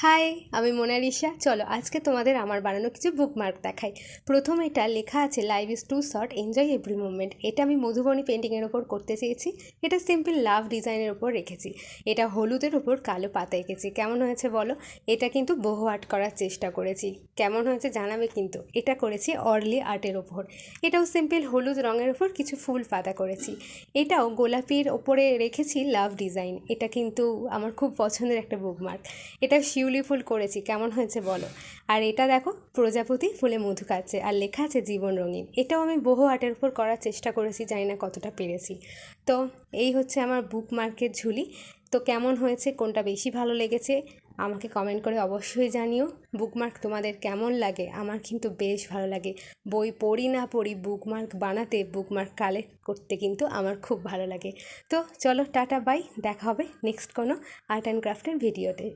High, আমি Mona Lisa. চলো আজকে তোমাদের আমার বানানো কিছু বুকমার্ক দেখাই। প্রথম এটা লেখা আছে life is too short, enjoy every moment. এটা আমি মধুবনী পেন্টিংয়ের ওপর করতে চেয়েছি। এটা সিম্পল লাভ ডিজাইনের ওপর রেখেছি। এটা হলুদের ওপর কালো পাতা এঁকেছি। কেমন হয়েছে বলো? এটা কিন্তু বহু আর্ট করার চেষ্টা করেছি, কেমন হয়েছে জানাবে কিন্তু। এটা করেছি অর্লি আর্টের ওপর। এটাও সিম্পল হলুদ রঙের ওপর কিছু ফুল পাতা করেছি। এটাও গোলাপির ওপরে রেখেছি লাভ ডিজাইন। এটা কিন্তু আমার খুব পছন্দের একটা বুকমার্ক। এটা শিউলি ফুল করেছি, কেমন হয়েছে বলো? আর এটা দেখো প্রজাপতি ফুলে মধু খাচ্ছে আর লেখা আছে জীবন রঙিন। এটাও আমি বহু আর্টের উপর করার চেষ্টা করেছি, জানি না কতটা পেরেছি। তো এই হচ্ছে আমার বুকমার্কের ঝুলি। তো কেমন হয়েছে, কোনটা বেশি ভালো লেগেছে আমাকে কমেন্ট করে অবশ্যই জানিও। বুকমার্ক তোমাদের কেমন লাগে? আমার কিন্তু বেশ ভালো লাগে। বই পড়ি না পড়ি, বুকমার্ক বানাতে, বুকমার্ক কালেক্ট করতে কিন্তু আমার খুব ভালো লাগে। তো চলো টাটা বাই, দেখা হবে নেক্সট কোনো আর্ট অ্যান্ড ক্রাফটের ভিডিওতে।